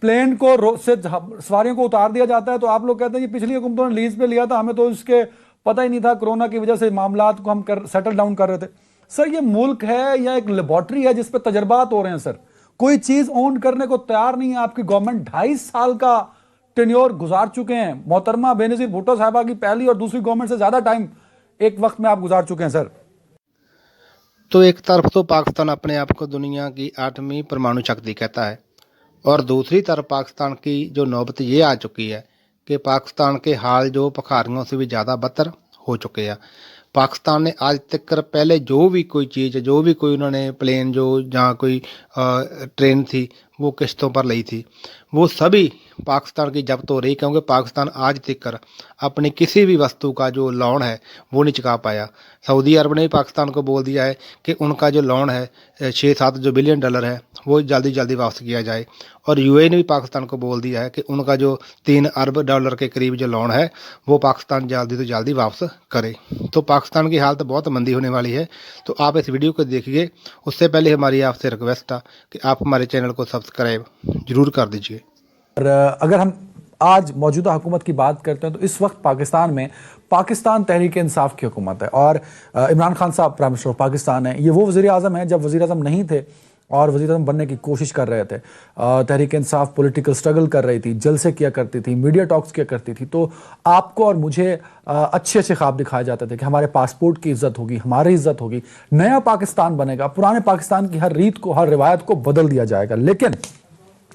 Plane को से सवारियों को उतार दिया जाता है तो आप लोग कहते हैं कि पिछली हुकूमतों ने लीज पे लिया था, हमें तो इसके पता ही नहीं था, कोरोना की वजह से मामलात को हम सेटल डाउन कर रहे थे। सर ये मुल्क है या एक लेबोरेटरी है जिस पे तजर्बात हो रहे हैं सर? कोई चीज ओन करने को तैयार नहीं है आपकी गवर्नमेंट। 2.5 साल का टेन्योर गुजार चुके हैं। मोहतरमा बेनजीर भुट्टो साहबा की पहली और दूसरी गवर्नमेंट से ज्यादा टाइम एक वक्त में आप गुजार चुके हैं सर। तो एक तरफ तो पाकिस्तान अपने आप को दुनिया की 8वीं परमाणु शक्ति कहता है, और दूसरी तरफ पाकिस्तान की जो नौबत ये आ चुकी है कि पाकिस्तान के हाल जो भिखारियों से भी ज़्यादा बदतर हो चुके हैं। पाकिस्तान ने आज तक पहले जो भी कोई चीज़, जो भी कोई उन्होंने प्लेन जो जहाँ कोई ट्रेन थी वो किस्तों पर ली थी, वो सभी पाकिस्तान की जब्त हो रही, क्योंकि पाकिस्तान आज तक अपनी किसी भी वस्तु का जो लोन है वो नहीं चुका पाया। सऊदी अरब ने भी पाकिस्तान को बोल दिया है कि उनका जो लोन है 6-7 जो बिलियन डॉलर है वो जल्दी जल्दी वापस किया जाए, और यूएई ने भी पाकिस्तान को बोल दिया है कि उनका जो 3 अरब डॉलर के करीब जो लोन है वो पाकिस्तान जल्दी से जल्दी वापस करे। तो पाकिस्तान की हालत बहुत मंदी होने वाली है। तो आप इस वीडियो को देखिए, उससे पहले हमारी आपसे रिक्वेस्ट है कि आप हमारे चैनल को सब्सक्राइब जरूर कर दीजिए। और अगर हम आज मौजूदा हुकूमत की बात करते हैं तो इस वक्त पाकिस्तान में पाकिस्तान तहरीक इंसाफ की हुकूमत है और इमरान खान साहब प्राइम मिनिस्टर ऑफ पाकिस्तान है। ये वो वज़ीर आज़म है जब वज़ीर आज़म नहीं थे और वज़ीर आज़म बनने की कोशिश कर रहे थे। तहरीक इंसाफ पॉलिटिकल स्ट्रगल कर रही थी, जलसे किया करती थी, मीडिया टॉक्स किया करती थी। तो आपको और मुझे अच्छे अच्छे ख्वाब दिखाए जाते थे कि हमारे पासपोर्ट की इज्जत होगी, हमारी इज्जत होगी, नया पाकिस्तान बनेगा, पुराने पाकिस्तान की हर रीत को, हर रिवायत को बदल दिया जाएगा। लेकिन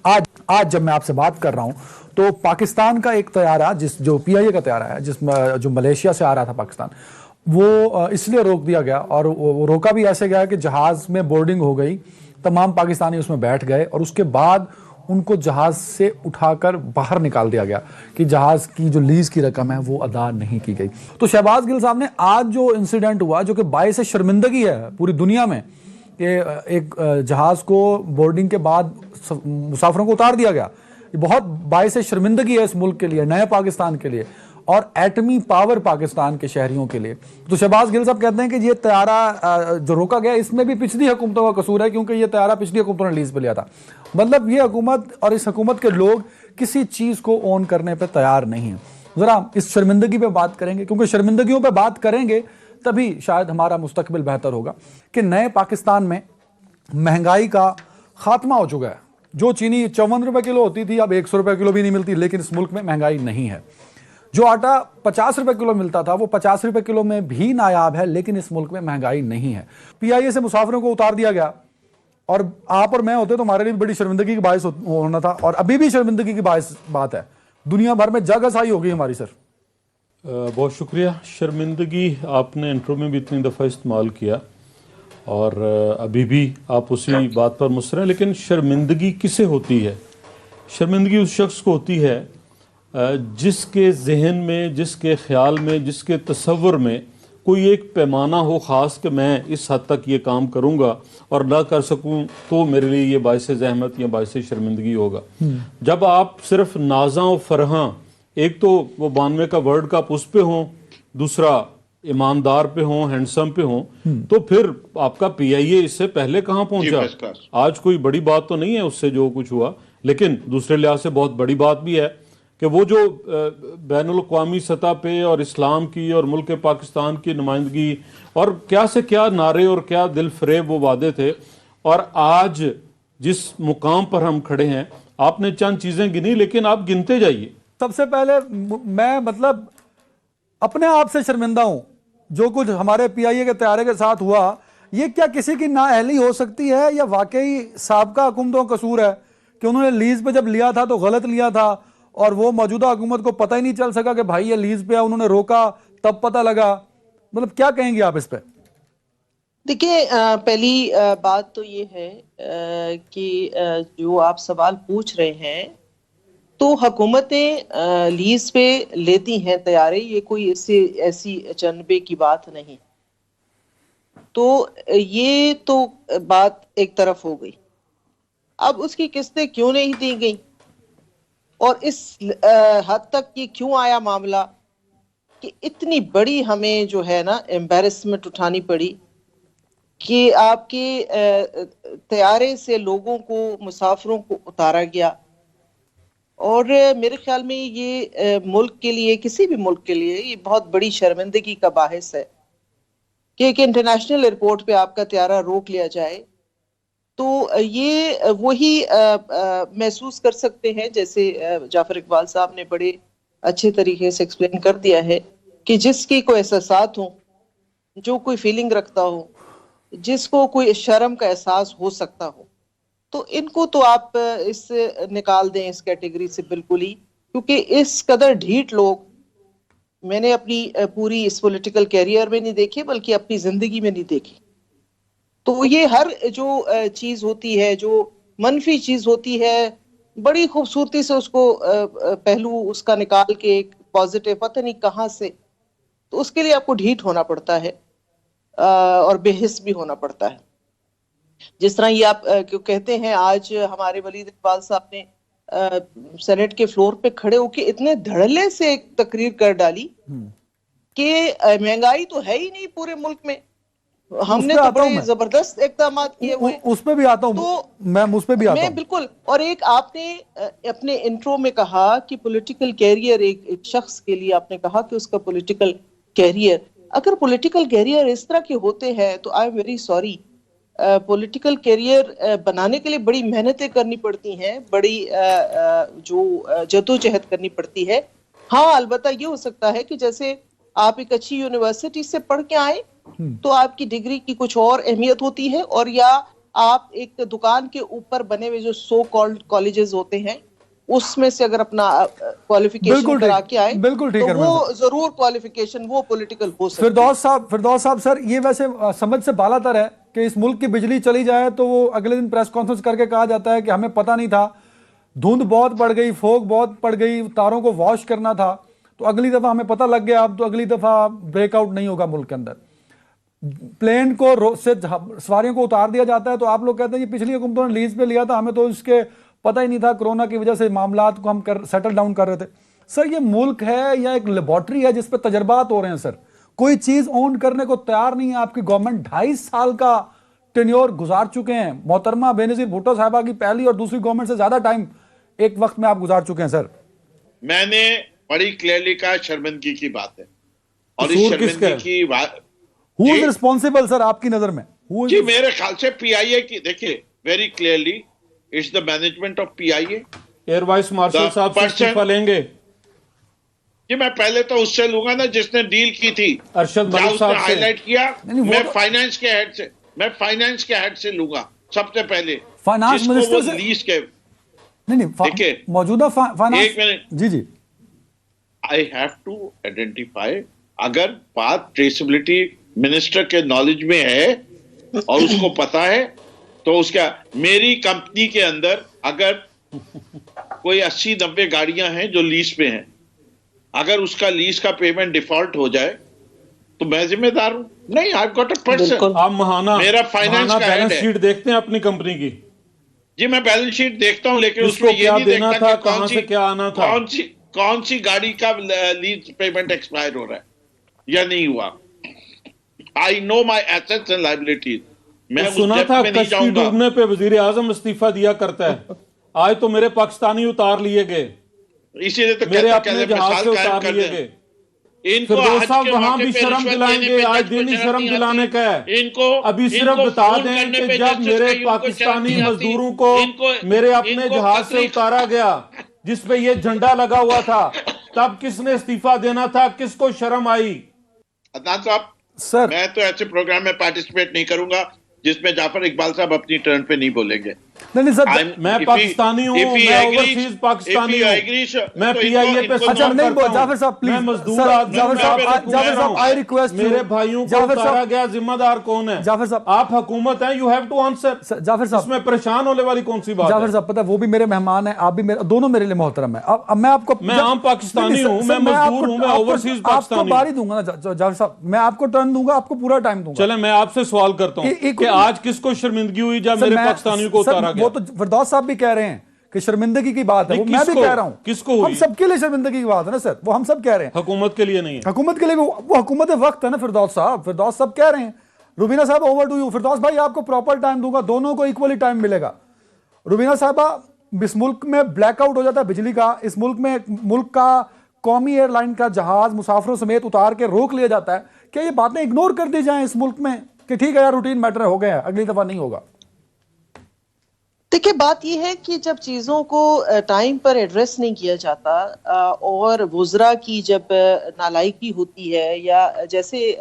आज जब मैं आपसे बात कर रहा हूं तो पाकिस्तान का एक तैयारा जो पीआईए का तैयारा है जिसमें जो मलेशिया से आ रहा था पाकिस्तान, वो इसलिए रोक दिया गया और वो रोका भी ऐसे गया कि जहाज में बोर्डिंग हो गई, तमाम पाकिस्तानी उसमें बैठ गए और उसके बाद उनको जहाज से उठाकर बाहर निकाल दिया गया कि जहाज की जो लीज की रकम है वो अदा नहीं की गई। तो शहबाज गिल साहब ने आज जो इंसिडेंट हुआ जो कि बाइस शर्मिंदगी है पूरी दुनिया में कि एक जहाज को बोर्डिंग के बाद मुसाफिरों को उतार दिया गया, ये बहुत बाइस शर्मिंदगी है इस मुल्क के लिए, नए पाकिस्तान के लिए और एटमी पावर पाकिस्तान के शहरियों के लिए। तो शहबाज गिल साहब कहते हैं कि ये तैयारा जो रोका गया इसमें भी पिछली हुकूमतों का कसूर है क्योंकि ये तैयारा पिछली हुकूमतों ने लीज पे लिया था। मतलब ये हुकूमत और इस हुकूमत के लोग किसी चीज को ओन करने पर तैयार नहीं है। जरा इस शर्मिंदगी पे बात करेंगे क्योंकि शर्मिंदगियों पे बात करेंगे तभी शायद हमारा मुस्तकबिल बेहतर होगा कि नए पाकिस्तान में महंगाई का खात्मा हो चुका है। जो चीनी 54 रुपए किलो होती थी अब 100 रुपए किलो भी नहीं मिलती, लेकिन इस मुल्क में महंगाई नहीं है। जो आटा 50 रुपए किलो मिलता था वो 50 रुपए किलो में भी नायाब है, लेकिन इस मुल्क में महंगाई नहीं है। पीआईए से मुसाफिरों को उतार दिया गया और आप और मैं होते तो हमारे लिए बड़ी शर्मिंदगी की बायस होना था और अभी भी शर्मिंदगी की बात है। दुनिया भर में जग हसाई हो गई हमारी। सर बहुत शुक्रिया। शर्मिंदगी आपने इंट्रो में भी इतनी दफ़ा इस्तेमाल किया और अभी भी आप उसी बात पर मुस्तर हैं, लेकिन शर्मिंदगी किसे होती है? शर्मिंदगी उस शख्स को होती है जिसके जहन में, जिसके ख्याल में, जिसके तसव्वुर में कोई एक पैमाना हो ख़ास कि मैं इस हद तक ये काम करूँगा और ना कर सकूँ तो मेरे लिए ये बाइस ज़हमत या बाइस शर्मिंदगी होगा। जब आप सिर्फ नाज़ा और फरहां, एक तो वो 92 का वर्ड कप उस पे हों, दूसरा ईमानदार पे हों, हैंडसम पे हों, तो फिर आपका पीआईए इससे पहले कहाँ पहुंचा? आज कोई बड़ी बात तो नहीं है उससे जो कुछ हुआ, लेकिन दूसरे लिहाज से बहुत बड़ी बात भी है कि वो जो बैनुल अक़वामी सतह पे और इस्लाम की और मुल्क पाकिस्तान की नुमाइंदगी और क्या से क्या नारे और क्या दिल फरेब वो वादे थे, और आज जिस मुकाम पर हम खड़े हैं, आपने चंद चीज़ें गिनी लेकिन आप गिनते जाइए। सबसे पहले मैं मतलब अपने आप से शर्मिंदा हूं जो कुछ हमारे पीआईए के तैयारे के साथ हुआ। ये क्या किसी की नाअहली हो सकती है या वाकई साबका हुकूमतों का कसूर है कि उन्होंने लीज पे जब लिया था तो गलत लिया था और वो मौजूदा हुकूमत को पता ही नहीं चल सका कि भाई ये लीज पे है, उन्होंने रोका तब पता लगा। मतलब क्या कहेंगे आप इस पे? देखिए, पहली बात तो ये है कि जो आप सवाल पूछ रहे हैं तो हुकूमतें लीज पे लेती हैं तैयारे, ये कोई ऐसी अचनबे की बात नहीं। तो ये तो बात एक तरफ हो गई। अब उसकी किस्तें क्यों नहीं दी गई और इस हद तक ये क्यों आया मामला कि इतनी बड़ी हमें जो है ना एम्बैरेसमेंट उठानी पड़ी कि आपके तैयारे से लोगों को, मुसाफिरों को उतारा गया और मेरे ख्याल में ये मुल्क के लिए, किसी भी मुल्क के लिए ये बहुत बड़ी शर्मिंदगी का बाहिस है कि एक इंटरनेशनल एयरपोर्ट पे आपका त्यारा रोक लिया जाए। तो ये वही महसूस कर सकते हैं, जैसे जाफर इकबाल साहब ने बड़े अच्छे तरीके से एक्सप्लेन कर दिया है कि जिसकी कोई एहसासात हो, जो कोई फीलिंग रखता हो, जिसको कोई शर्म का एहसास हो सकता हो, तो इनको तो आप इस निकाल दें इस कैटेगरी से बिल्कुल ही, क्योंकि इस कदर ढीठ लोग मैंने अपनी पूरी इस पॉलिटिकल कैरियर में नहीं देखे, बल्कि अपनी जिंदगी में नहीं देखे। तो ये हर जो चीज होती है, जो मनफी चीज होती है, बड़ी खूबसूरती से उसको पहलू उसका निकाल के एक पॉजिटिव पता नहीं कहाँ से, तो उसके लिए आपको ढीठ होना पड़ता है और बेहिस भी होना पड़ता है। जिस तरह ये आप क्यों कहते हैं, आज हमारे वलीद इकबाल साहब ने सेनेट के फ्लोर पे खड़े होके इतने धड़ल्ले से एक तकरीर कर डाली कि महंगाई तो है ही नहीं पूरे मुल्क में, हमने तो बड़े जबरदस्त इक़दाम किए हुए। उस पे भी आता हूं, तो मैं उस पे भी आता हूं बिल्कुल। और एक आपने अपने इंट्रो में कहा कि पॉलिटिकल कैरियर, एक शख्स के लिए आपने कहा कि उसका पॉलिटिकल कैरियर, अगर पॉलिटिकल कैरियर इस तरह के होते हैं तो I am very sorry, political career बनाने के लिए बड़ी मेहनतें करनी पड़ती हैं, बड़ी जो जद्दोजहद करनी पड़ती है। हाँ, अलबत्ता ये हो सकता है कि जैसे आप एक अच्छी यूनिवर्सिटी से पढ़ के आए तो आपकी डिग्री की कुछ और अहमियत होती है, और या आप एक दुकान के ऊपर बने हुए जो सो कॉल्ड कॉलेजेस होते हैं उसमें से अगर अपना क्वालिफिकेशन करा के आए, बिल्कुल ठीक, तो वो जरूर क्वालिफिकेशन वो पॉलिटिकल हो सकती है। फिरदौस साहब सर, ये वैसे समझ से बालातर है कि इस मुल्क की बिजली चली जाए तो वो अगले दिन प्रेस कॉन्फ्रेंस करके कहा जाता है कि हमें पता नहीं था, धुंध बहुत पड़ गई, फोग बहुत पड़ गई, तारों को वॉश करना था, तो अगली दफा हमें पता लग गया, अब तो अगली दफा ब्रेकआउट नहीं होगा मुल्क के अंदर। प्लेन को से सवारियों को उतार दिया जाता है तो आप लोग कहते हैं कि पिछली हुकूमतों ने लीज पे लिया था, हमें तो इसके पता ही नहीं था, कोरोना की वजह से मामलात को हम सेटल डाउन कर रहे थे। सर, ये मुल्क है या एक लेबॉर्ट्री है जिस पे तजर्बात हो रहे हैं? सर, कोई चीज ओन करने को तैयार नहीं है आपकी गवर्नमेंट। 2.5 साल का टेन्योर गुजार चुके हैं। मोहतरमा बेनजीर भुट्टो साहिबा की पहली और दूसरी गवर्नमेंट से ज्यादा टाइम एक वक्त में आप गुजार चुके हैं। सर, मैंने बड़ी क्लियरली कहा शर्मिंदगी की बात है, और इस शर्मिंदगी की बात हु इज रिस्पॉन्सिबल सर आपकी नजर में? जी, मेरे ख्याल से पीआईए की, देखिए very clearly it's the management of PIA. Air vice marshal साहब से इस्तीफा लेंगे? जी, मैं पहले तो उससे लूंगा ना जिसने डील की थी, अरशद मलिक साहब से हाईलाइट किया। मैं फाइनेंस के हेड से लूंगा सबसे पहले, फाइनेंस मिनिस्टर से लीज के। नहीं, देखिए मौजूदा फाइनेंस, एक मिनट जी, आई हैव टू आइडेंटिफाई, अगर बात ट्रेसेबिलिटी मिनिस्टर के नॉलेज में है और उसको पता है तो उसका, मेरी कंपनी के अंदर अगर कोई 80-90 गाड़ियां हैं जो लीज पे हैं, अगर उसका लीज का पेमेंट डिफॉल्ट हो जाए तो मैं जिम्मेदार हूं? नहीं, आई गॉट अ पर्सन। आप महाना मेरा फाइनेंस का बैलेंस शीट देखते हैं अपनी कंपनी की? जी, मैं बैलेंस शीट देखता हूं, लेकिन उसमें ये नहीं देखता कि कौन सी, क्या आना था, कौन सी गाड़ी का लीज पेमेंट एक्सपायर हो रहा है या नहीं हुआ। I know my assets and liabilities. मैं सुना था कश्ती डूबने पे वजीर आजम इस्तीफा दिया करता है, आज तो मेरे पाकिस्तानी उतार लिए गए, इसीलिए तो मेरे अपने जहाज से उतार लिए गए। इनको साहब वहां भी शर्म दिलाएंगे, आज दिन ही शर्म दिलाने का है। इनको अभी सिर्फ बता दें कि जब मेरे पाकिस्तानी मजदूरों को मेरे अपने जहाज से उतारा गया जिसपे ये झंडा लगा हुआ था, तब किसने इस्तीफा देना था? किसको शर्म आई? अदनान साहब सर, मैं तो ऐसे प्रोग्राम में पार्टिसिपेट नहीं करूंगा जिसमें जाफर इकबाल साहब अपनी टर्न पे नहीं बोलेंगे। नहीं सर, मैं पाकिस्तानी हूं, मैं ओवरसीज पाकिस्तानी हूं, मैं पीआईए पे अच्छा नहीं बोल जाफर साहब प्लीज, मैं मजदूर आदमी, जाफर साहब आई रिक्वेस्ट मेरे भाइयों को उतारा गया, जिम्मेदार कौन है? जाफर साहब, आप हुकूमत हैं, you have to answer. Jafar साहब, इसमें परेशान होने वाली कौन सी बात है? जाफर साहब, पता है वो भी मेरे मेहमान हैं, आप भी मेरे, दोनों मेरे लिए मोहतरम है। अब मैं आपको, मैं आम पाकिस्तानी हूं, मैं मजदूर हूं, मैं ओवरसीज पाकिस्तानी हूं। आपको बारी दूंगा ना जाफर साहब, मैं आपको टर्न दूंगा, आपको पूरा टाइम दूंगा। चले मैं आपसे सवाल करता हूं कि आज किसको शर्मिंदगी हुई जब मेरे पाकिस्तानियों को उतारा गया? वो तो फिरदौस साहब भी कह रहे हैं कि शर्मिंदगी की बात है, वो मैं भी कह रहा हूं। किसको हुई? हम सबके लिए शर्मिंदगी की बात है ना सर, वो हम सब कह रहे हैं, हुकूमत के लिए नहीं है। हुकूमत के लिए वो हुकूमत वक्त है ना फिरदौस साहब, फिरदौस साहब कह रहे हैं। रुबीना साहब ओवर टू यू। फिरदौस भाई आपको प्रॉपर टाइम दूंगा, दोनों को इक्वली टाइम मिलेगा। रुबीना साहबा इस मुल्क में ब्लैकआउट हो जाता है बिजली का, इस मुल्क का कौमी एयरलाइन का जहाज मुसाफिरों समेत उतार के रोक लिया जाता है, क्या ये बातें इग्नोर कर दी जाएं इस मुल्क में कि ठीक है यार रूटीन मैटर हो गया, अगली दफा नहीं होगा? देखिए, बात यह है कि जब चीज़ों को टाइम पर एड्रेस नहीं किया जाता और वुज़रा की जब नालायकी होती है, या जैसे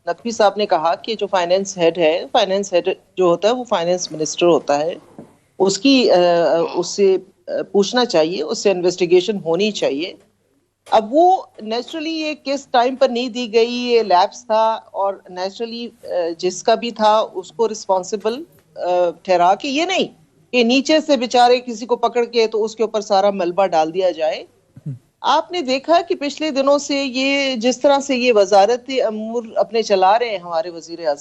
नकवी साहब ने कहा कि जो फाइनेंस हेड जो होता है वो फाइनेंस मिनिस्टर होता है, उससे पूछना चाहिए, उससे इन्वेस्टिगेशन होनी चाहिए। अब वो नेचुरली ये किस टाइम पर नहीं दी गई, ये लैप्स था, और नेचुरली जिसका भी था उसको रिस्पॉन्सिबल ठहरा के, ये नहीं कि नीचे से बेचारे किसी को पकड़ के तो उसके ऊपर सारा मलबा डाल दिया जाए। आपने देखा कि पिछले दिनों से ये जिस तरह से ये वजारत अमूर अपने चला रहे हैं हमारे वजीर आज़म,